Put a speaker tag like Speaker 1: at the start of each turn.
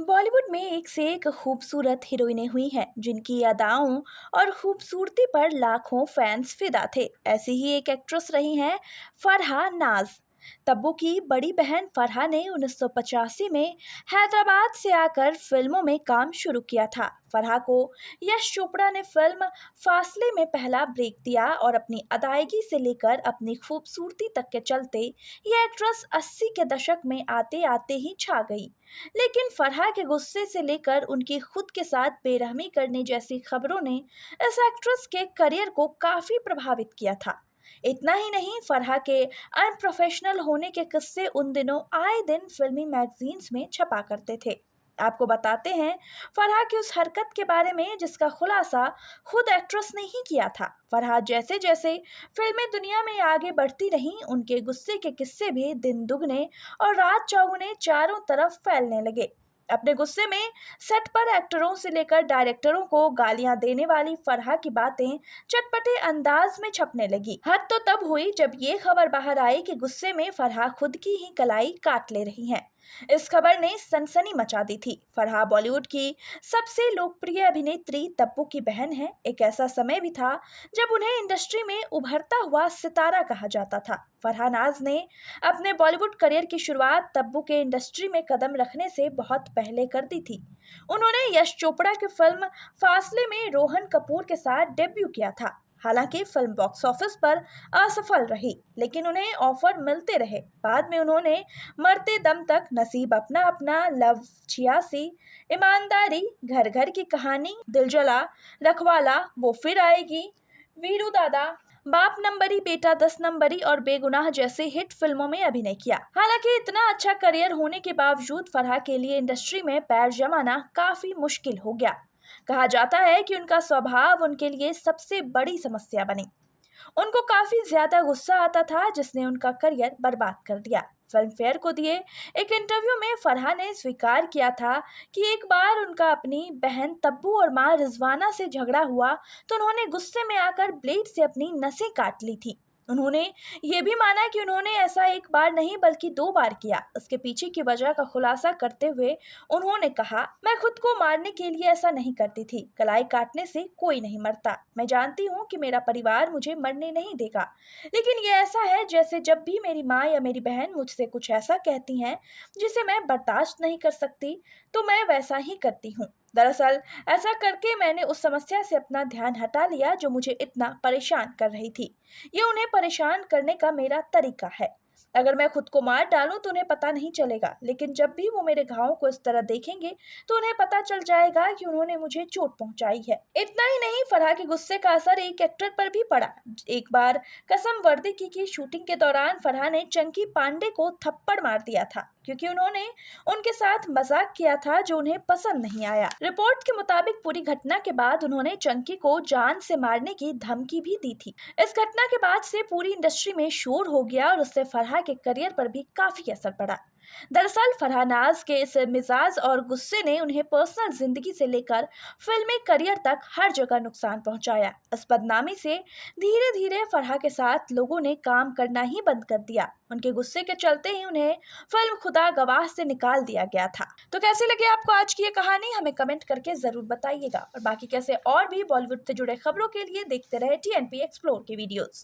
Speaker 1: बॉलीवुड में एक से एक खूबसूरत हीरोइनें हुई हैं जिनकी अदाओं और खूबसूरती पर लाखों फैंस फिदा थे। ऐसी ही एक एक्ट्रेस रही हैं फरहा नाज। तब्बू की बड़ी बहन फरहा ने 1985 में हैदराबाद से आकर फिल्मों में काम शुरू किया था। फरहा को यश चोपड़ा ने फिल्म फासले में पहला ब्रेक दिया और अपनी अदायगी से लेकर अपनी खूबसूरती तक के चलते यह एक्ट्रेस 80 के दशक में आते आते ही छा गई। लेकिन फरहा के गुस्से से लेकर उनकी खुद के साथ बेरहमी करने जैसी खबरों ने इस एक्ट्रेस के करियर को काफी प्रभावित किया था। इतना ही नहीं, फरहा के अनप्रोफेशनल होने के किस्से उन दिनों आए दिन फिल्मी मैगजीन्स में छपा करते थे। आपको बताते हैं फरहा की उस हरकत के बारे में जिसका खुलासा खुद एक्ट्रेस ने ही किया था। फरहा जैसे जैसे फिल्मी दुनिया में आगे बढ़ती रहीं, उनके गुस्से के किस्से भी दिन दुगने और रात चौगुने चारों तरफ फैलने लगे। अपने गुस्से में सेट पर एक्टरों से लेकर डायरेक्टरों को गालियां देने वाली फरहा की बातें चटपटे अंदाज में छपने लगी। हद तो तब हुई जब ये खबर बाहर आई कि गुस्से में फरहा खुद की ही कलाई काट ले रही हैं। इस खबर ने सनसनी मचा दी थी। फरहा बॉलीवुड की सबसे लोकप्रिय अभिनेत्री तब्बू की बहन है। एक ऐसा समय भी था जब उन्हें इंडस्ट्री में उभरता हुआ सितारा कहा जाता था। फरहा नाज ने अपने बॉलीवुड करियर की शुरुआत तब्बू के इंडस्ट्री में कदम रखने से बहुत पहले कर दी थी। उन्होंने यश चोपड़ा की फिल्म फासले में रोहन कपूर के साथ डेब्यू किया था। हालांकि फिल्म बॉक्स ऑफिस पर असफल रही, लेकिन उन्हें ऑफर मिलते रहे। बाद में उन्होंने मरते दम तक, नसीब अपना अपना, लव 86, ईमानदारी, घर घर की कहानी, दिल जला, रखवाला, वो फिर आएगी, वीरू दादा, बाप नंबरी, बेटा 10 नंबरी और बेगुनाह जैसे हिट फिल्मों में अभिनय किया। हालांकि इतना अच्छा करियर होने के बावजूद फरहा के लिए इंडस्ट्री में पैर जमाना काफी मुश्किल हो गया। कहा जाता है कि उनका स्वभाव उनके लिए सबसे बड़ी समस्या बनी। उनको काफी ज्यादा गुस्सा आता था जिसने उनका करियर बर्बाद कर दिया। फिल्म फेयर को दिए एक इंटरव्यू में फरहा ने स्वीकार किया था कि एक बार उनका अपनी बहन तब्बू और मां रिजवाना से झगड़ा हुआ तो उन्होंने गुस्से में आकर ब्लेड से अपनी नसें काट ली थी। उन्होंने ये भी माना कि उन्होंने ऐसा एक बार नहीं बल्कि 2 बार किया। उसके पीछे की वजह का खुलासा करते हुए उन्होंने कहा, मैं खुद को मारने के लिए ऐसा नहीं करती थी। कलाई काटने से कोई नहीं मरता। मैं जानती हूँ कि मेरा परिवार मुझे मरने नहीं देगा, लेकिन ये ऐसा है जैसे जब भी मेरी माँ या मेरी बहन मुझसे कुछ ऐसा कहती हैं जिसे मैं बर्दाश्त नहीं कर सकती, तो मैं वैसा ही करती हूँ। दरअसल ऐसा करके मैंने उस समस्या से अपना ध्यान हटा लिया जो मुझे इतना परेशान कर रही थी। ये उन्हें परेशान करने का मेरा तरीका है। अगर मैं खुद को मार डालूं तो उन्हें पता नहीं चलेगा, लेकिन जब भी वो मेरे घावों को इस तरह देखेंगे तो उन्हें पता चल जाएगा कि उन्होंने मुझे चोट पहुंचाई है। इतना ही नहीं, फरहा के गुस्से का असर एक एक्टर पर भी पड़ा। एक बार कसम वर्दी की शूटिंग के दौरान फरहा ने चंकी पांडे को थप्पड़ मार दिया था क्योंकि उन्होंने उनके साथ मजाक किया था जो उन्हें पसंद नहीं आया। रिपोर्ट के मुताबिक पूरी घटना के बाद उन्होंने चंकी को जान से मारने की धमकी भी दी थी। इस घटना के बाद से पूरी इंडस्ट्री में शोर हो गया और उससे फरहा के करियर पर भी काफी असर पड़ा। दरअसल फरहा नाज के इस मिजाज और गुस्से ने उन्हें पर्सनल जिंदगी से लेकर फिल्मी करियर तक हर जगह नुकसान पहुंचाया। इस बदनामी से धीरे धीरे फरहा के साथ लोगों ने काम करना ही बंद कर दिया। उनके गुस्से के चलते ही उन्हें फिल्म खुदा गवाह से निकाल दिया गया था। तो कैसी लगी आपको आज की ये कहानी, हमें कमेंट करके जरूर बताइएगा। और बाकी कैसे और भी बॉलीवुड से जुड़े खबरों के लिए देखते रहे TNP एक्सप्लोर के वीडियोस।